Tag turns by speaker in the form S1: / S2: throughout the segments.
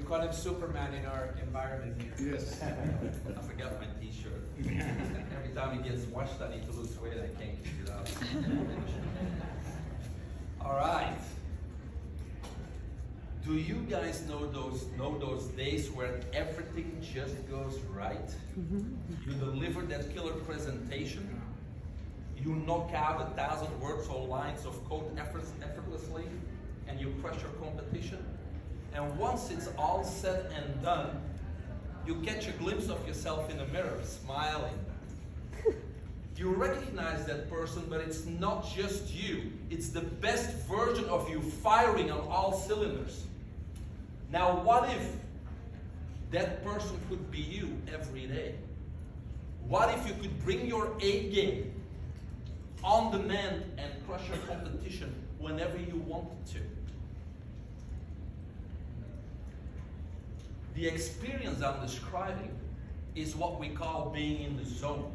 S1: call him Superman in our environment here.
S2: Yes.
S3: I forgot my t-shirt. Every time he gets washed, I need to lose weight. I can't keep it up. All right. Do you guys know those days where everything just goes right? You deliver that killer presentation. You knock out 1,000 words or lines of code effortlessly, and you crush your competition. And once it's all said and done, you catch a glimpse of yourself in the mirror, smiling. You recognize that person, but it's not just you. It's the best version of you firing on all cylinders. Now, what if that person could be you every day? What if you could bring your A game on demand and crush your competition whenever you wanted to? The experience I'm describing is what we call being in the zone.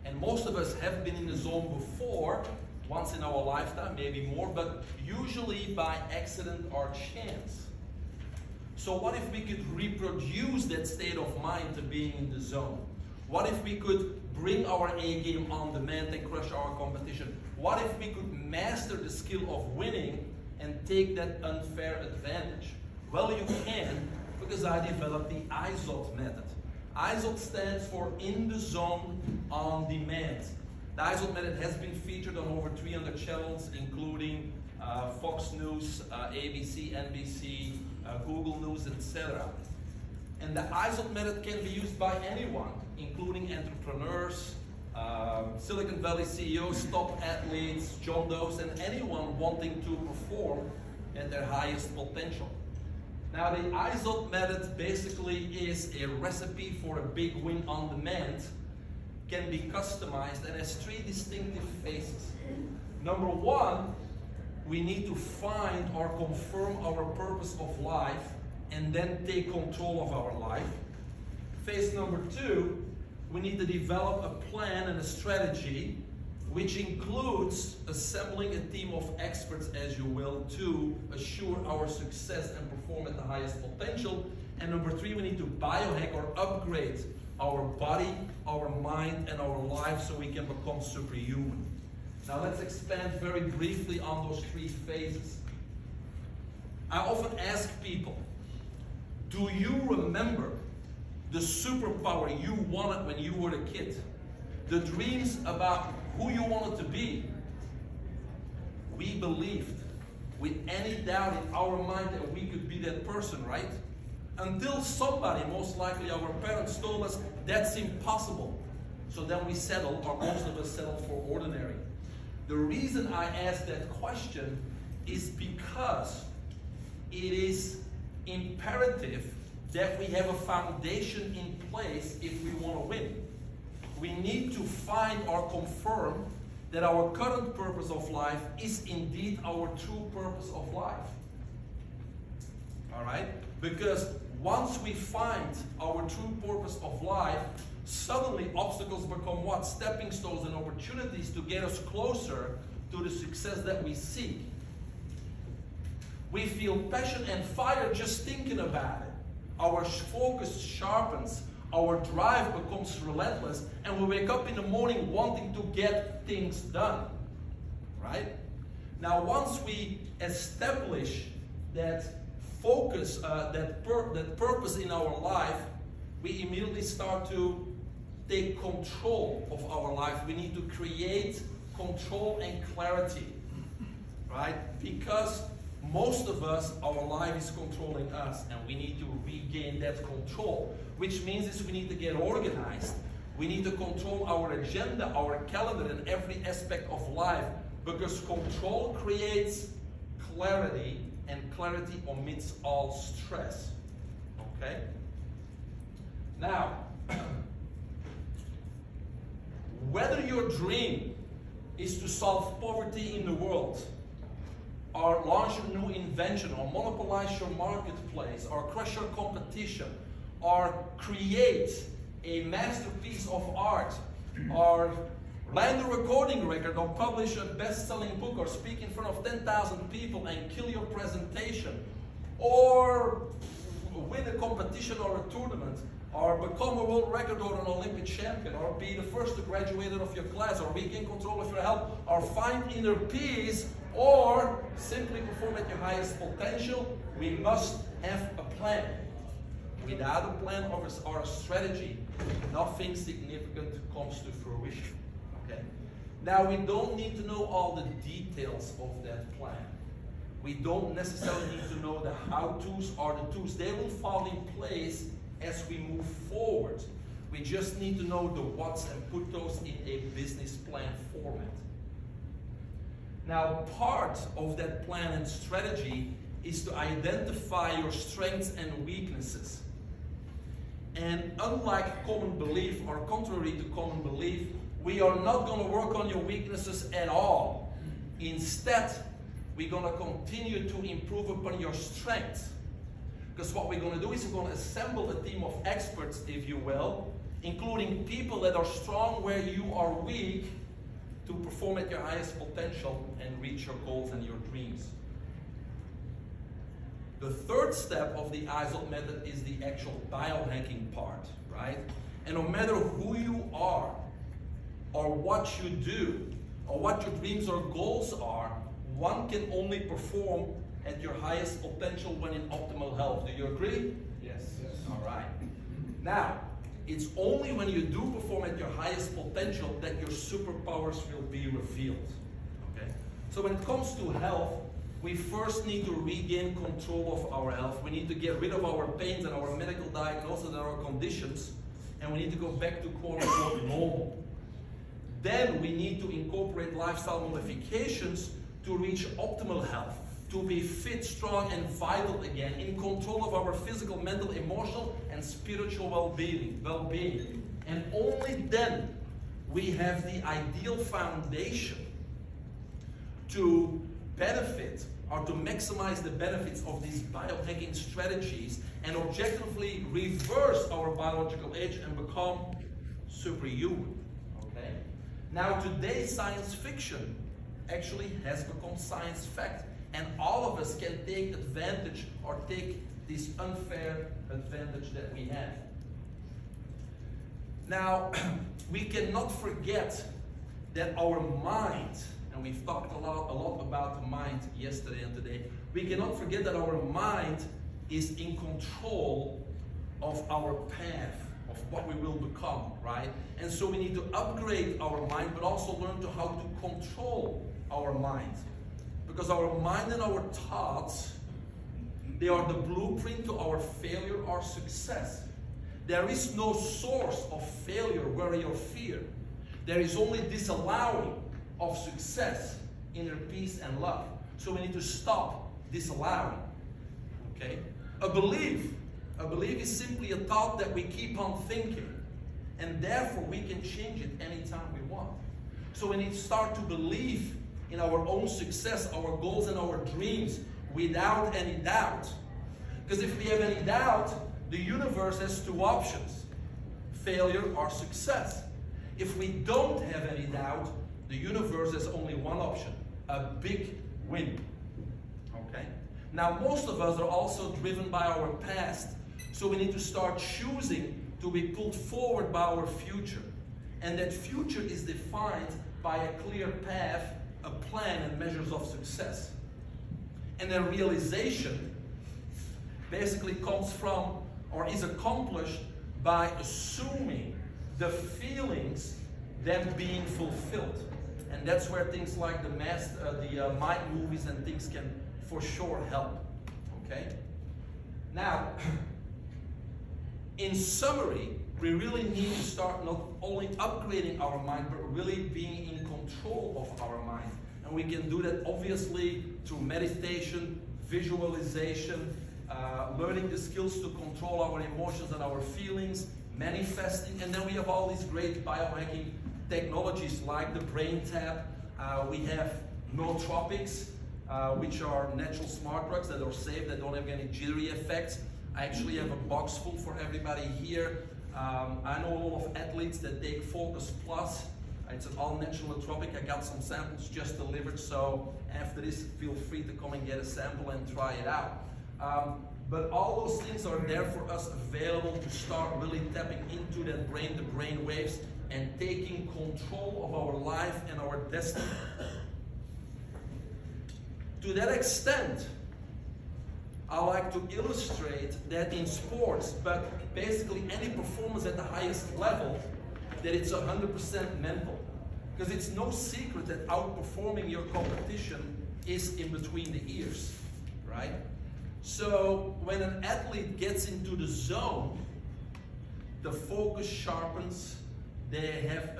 S3: And most of us have been in the zone before, once in our lifetime, maybe more, but usually by accident or chance. So what if we could reproduce that state of mind to being in the zone? What if we could bring our A game on demand and crush our competition? What if we could master the skill of winning and take that unfair advantage? Well, you can, because I developed the IZOT method. IZOT stands for in the zone on demand. The IZOT method has been featured on over 300 channels, including Fox News, ABC, NBC, Google News, etc. And the IZOT method can be used by anyone, including entrepreneurs, Silicon Valley CEOs, top athletes, John Does, and anyone wanting to perform at their highest potential. Now, the IZOT method basically is a recipe for a big win on demand, can be customized, and has 3 distinctive phases. Number 1, we need to find or confirm our purpose of life and then take control of our life. Phase number 2, we need to develop a plan and a strategy, which includes assembling a team of experts, as you will, to assure our success and perform at the highest potential. And number 3, we need to biohack or upgrade our body, our mind, and our life so we can become superhuman. Now let's expand very briefly on those 3 phases. I often ask people, do you remember the superpower you wanted when you were a kid? The dreams about who you wanted to be? We believed with any doubt in our mind that we could be that person, right? Until somebody, most likely our parents, told us that's impossible. So then we settled, or most of us settled for ordinary. The reason I ask that question is because it is imperative that we have a foundation in place if we want to win. We need to find or confirm that our current purpose of life is indeed our true purpose of life. All right? Because once we find our true purpose of life, suddenly obstacles become what? Stepping stones and opportunities to get us closer to the success that we seek. We feel passion and fire just thinking about it. Our focus sharpens, our drive becomes relentless, and we wake up in the morning wanting to get things done, right? Now, once we establish that focus, that purpose in our life, we immediately start to take control of our life. We need to create control and clarity, right? Because most of us, our life is controlling us, and we need to regain that control, which means is we need to get organized. We need to control our agenda, our calendar, and every aspect of life, because control creates clarity, and clarity omits all stress. Okay? Now, whether your dream is to solve poverty in the world, or launch a new invention, or monopolize your marketplace, or crush your competition, or create a masterpiece of art, or land a recording record, or publish a best-selling book, or speak in front of 10,000 people and kill your presentation, or win a competition or a tournament, or become a world record or an Olympic champion, or be the first to graduate of your class, or regain control of your health, or find inner peace, or simply perform at your highest potential, we must have a plan. Without a plan or a strategy, nothing significant comes to fruition. Okay? Now, we don't need to know all the details of that plan. We don't necessarily need to know the how-tos or the tos. They will fall in place as we move forward. We just need to know the what's and put those in a business plan format. Now, part of that plan and strategy is to identify your strengths and weaknesses. And unlike common belief, or contrary to common belief, we are not going to work on your weaknesses at all. Instead, we're going to continue to improve upon your strengths. Because what we're going to do is we're going to assemble a team of experts, if you will, including people that are strong where you are weak, to perform at your highest potential and reach your goals and your dreams. The third step of the ISOT method is the actual biohacking part, right? And no matter who you are, or what you do, or what your dreams or goals are, one can only perform at your highest potential when in optimal health. Do you agree?
S1: Yes.
S3: All right. Now, it's only when you do perform at your highest potential that your superpowers will be revealed. Okay? So when it comes to health, we first need to regain control of our health. We need to get rid of our pains and our medical diagnosis and our conditions, and we need to go back to quote-unquote normal. Then we need to incorporate lifestyle modifications to reach optimal health, to be fit, strong, and vital again, in control of our physical, mental, emotional, and spiritual well-being. And only then we have the ideal foundation to benefit or to maximize the benefits of these biohacking strategies and objectively reverse our biological age and become superhuman. Okay? Now, today's science fiction actually has become science fact, and all of us can take advantage or take this unfair advantage that we have. Now, we cannot forget that our mind, and we've talked a lot about the mind yesterday and today, we cannot forget that our mind is in control of our path, of what we will become, right? And so we need to upgrade our mind, but also learn to how to control our mind. Because our mind and our thoughts, they are the blueprint to our failure or success. There is no source of failure, worry, or fear. There is only disallowing of success, inner peace, and love. So we need to stop disallowing. Okay? A belief is simply a thought that we keep on thinking, and therefore we can change it anytime we want. So we need to start to believe in our own success, our goals, and our dreams without any doubt. Because if we have any doubt, the universe has two options: failure or success. If we don't have any doubt, the universe has only one option: a big win. Okay? Now, most of us are also driven by our past, so we need to start choosing to be pulled forward by our future. And that future is defined by a clear path, a plan, and measures of success. And the realization basically comes from, or is accomplished by assuming the feelings then being fulfilled. And that's where things like the mind movies and things can for sure help. Okay? Now, in summary, we really need to start not only upgrading our mind, but really being in control of our mind. And we can do that obviously through meditation, visualization, learning the skills to control our emotions and our feelings, manifesting, and then we have all these great biohacking technologies like the brain tap. We have nootropics, which are natural smart drugs that are safe, that don't have any jittery effects. I actually have a box full for everybody here. I know a lot of athletes that take Focus Plus. It's an all-natural nootropic. I got some samples just delivered, so after this, feel free to come and get a sample and try it out. But all those things are there for us available to start really tapping into that brain-to-brain waves and taking control of our life and our destiny. To that extent, I like to illustrate that in sports, but basically any performance at the highest level, that it's 100% mental. Because it's no secret that outperforming your competition is in between the ears, right? So when an athlete gets into the zone, the focus sharpens, they have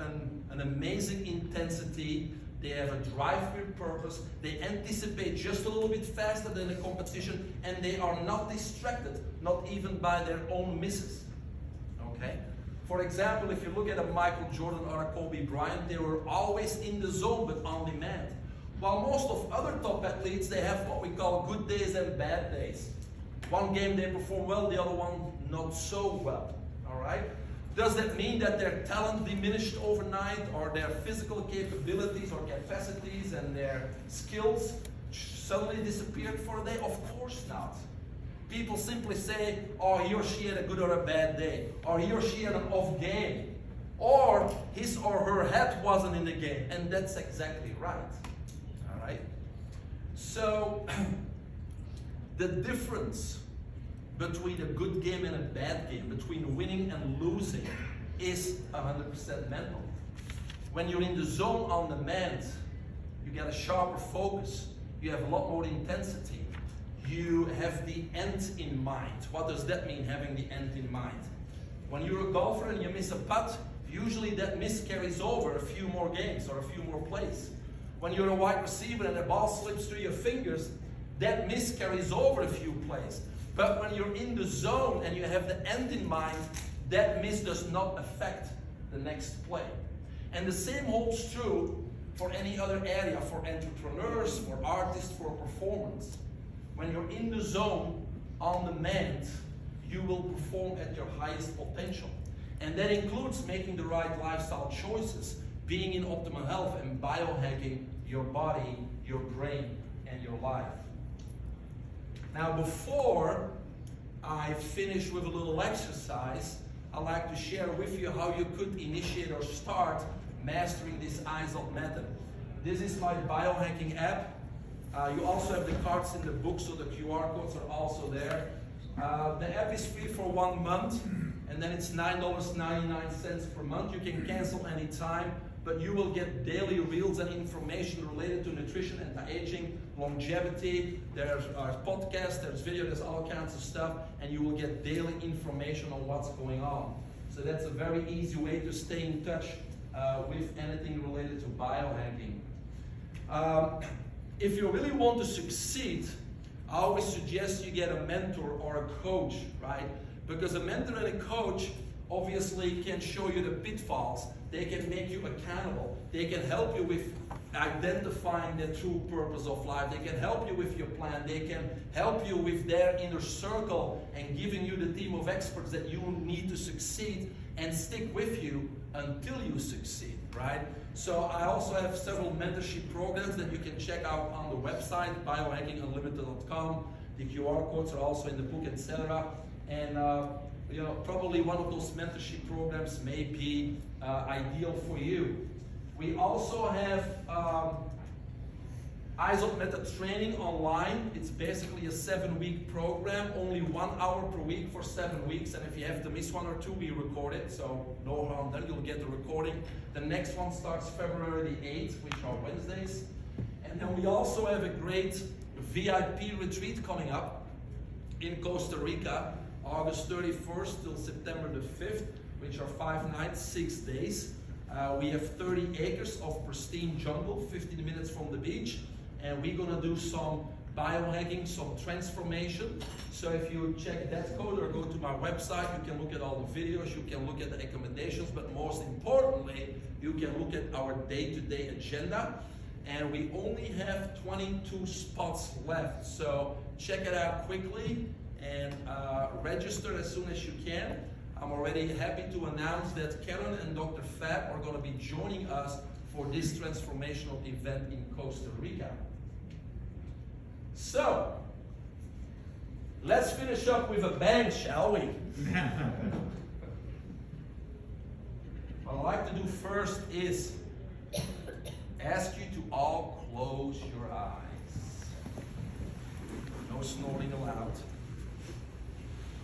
S3: an amazing intensity, they have a drive with purpose, they anticipate just a little bit faster than the competition, and they are not distracted, not even by their own misses, okay? For example, if you look at a Michael Jordan or a Kobe Bryant, they were always in the zone, but on demand. While most of other top athletes, they have what we call good days and bad days. One game they perform well, the other one not so well, all right? Does that mean that their talent diminished overnight, or their physical capabilities or capacities and their skills suddenly disappeared for a day? Of course not. People simply say, oh, he or she had a good or a bad day, or he or she had an off game, or his or her head wasn't in the game, and that's exactly right. All right? So, the difference between a good game and a bad game, between winning and losing, is 100% mental. When you're in the zone on demand, you get a sharper focus, you have a lot more intensity, you have the end in mind. What does that mean, having the end in mind? When you're a golfer and you miss a putt, usually that miss carries over a few more games or a few more plays. When you're a wide receiver and the ball slips through your fingers, that miss carries over a few plays. But when you're in the zone and you have the end in mind, that miss does not affect the next play. And the same holds true for any other area, for entrepreneurs, for artists, for performance. When you're in the zone, on demand, you will perform at your highest potential. And that includes making the right lifestyle choices, being in optimal health, and biohacking your body, your brain, and your life. Now, before I finish with a little exercise, I'd like to share with you how you could initiate or start mastering this ISOP method. This is my biohacking app. You also have the cards in the book, so the QR codes are also there. The app is free for 1 month, and then it's $9.99 per month. You can cancel anytime, but you will get daily reels and information related to nutrition, anti-aging, longevity. There's podcasts, there's video, there's all kinds of stuff, and you will get daily information on what's going on. So that's a very easy way to stay in touch with anything related to biohacking. If you really want to succeed, I always suggest you get a mentor or a coach, right? Because a mentor and a coach obviously can show you the pitfalls. They can make you accountable. They can help you with identifying the true purpose of life. They can help you with your plan. They can help you with their inner circle and giving you the team of experts that you need to succeed and stick with you until you succeed, right? So I also have several mentorship programs that you can check out on the website, biohackingunlimited.com. The QR codes are also in the book, etc. And you know, probably one of those mentorship programs may be ideal for you. We also have ISOP method training online. It's basically a 7-week program, only 1 hour per week for 7 weeks. And if you have to miss 1 or 2, we record it, so no harm done. You'll get the recording. The next one starts February the 8th, which are Wednesdays. And then we also have a great VIP retreat coming up in Costa Rica, August 31st till September the 5th, which are 5 nights, 6 days. We have 30 acres of pristine jungle, 15 minutes from the beach, and we're gonna do some biohacking, some transformation. So if you check that code or go to my website, you can look at all the videos, you can look at the recommendations, but most importantly, you can look at our day-to-day agenda. And we only have 22 spots left, so check it out quickly and register as soon as you can. I'm already happy to announce that Karen and Dr. Fab are going to be joining us for this transformational event in Costa Rica. So, Let's finish up with a bang, shall we? What I'd like to do first is ask you to all close your eyes. No snoring allowed.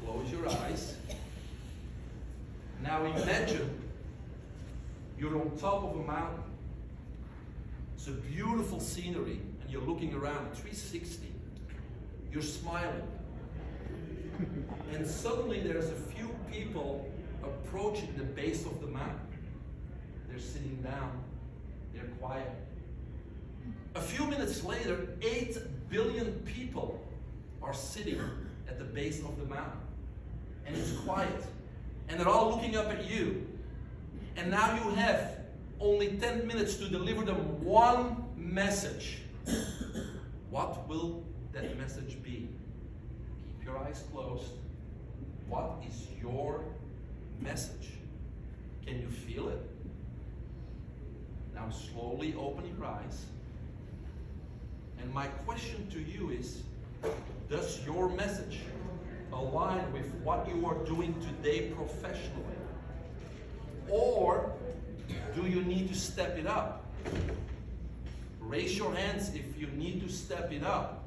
S3: Close your eyes. Now imagine you're on top of a mountain. It's a beautiful scenery and you're looking around 360. You're smiling. And suddenly there's a few people approaching the base of the mountain. They're sitting down. They're quiet. A few minutes later, 8 billion people are sitting at the base of the mountain. And it's quiet. And they're all looking up at you. And now you have only 10 minutes to deliver them one message. What will that message be? Keep your eyes closed. What is your message? Can you feel it? Now slowly open your eyes. And my question to you is, does your message align with what you are doing today professionally? Or do you need to step it up? Raise your hands if you need to step it up.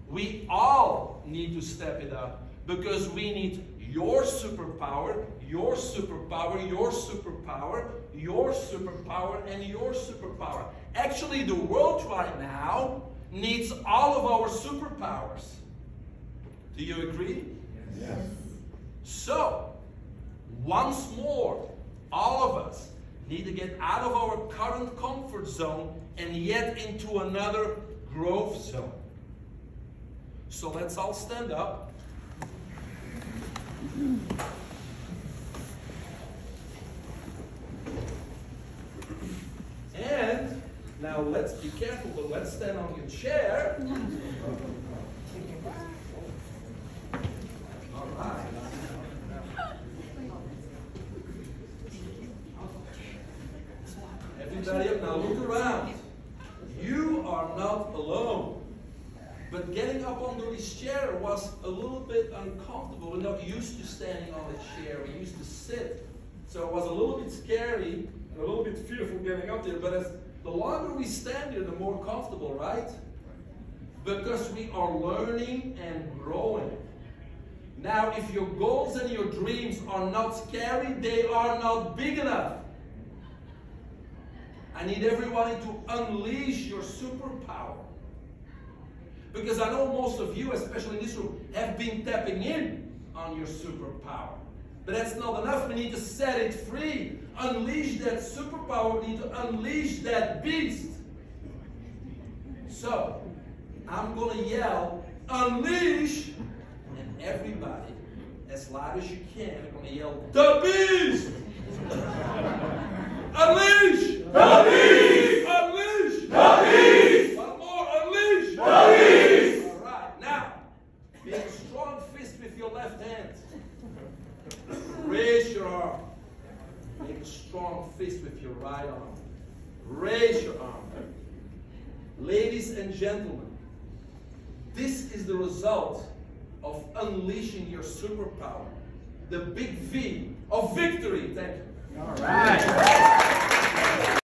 S3: We all need to step it up because we need your superpower, your superpower, your superpower, your superpower, and your superpower. Actually, the world right now needs all of our superpowers. Do you agree?
S2: Yes.
S3: So, once more, all of us need to get out of our current comfort zone and yet into another growth zone. So let's all stand up. And now let's be careful, but let's stand on your chair. All right. Everybody up now, look around. You are not alone. But getting up onto this chair was a little bit uncomfortable. We're not used to standing on a chair. We used to sit. So it was a little bit scary and a little bit fearful getting up there. But as the longer we stand here, the more comfortable, right? Because we are learning and growing. Now, if your goals and your dreams are not scary, they are not big enough. I need everybody to unleash your superpower. Because I know most of you, especially in this room, have been tapping in on your superpower. But that's not enough. We need to set it free. Unleash that superpower. We need to unleash that beast. So, I'm going to yell, unleash. And everybody, as loud as you can, are going to yell, the beast! Unleash!
S2: The beast!
S3: Unleash!
S2: The beast!
S3: One more, unleash!
S2: The beast!
S3: All right, now, make a strong fist with your left hand. Raise your arm. Make a strong fist with your right arm. Raise your arm. Ladies and gentlemen, this is the result of unleashing your superpower. The big V of victory. Thank you.
S2: All right.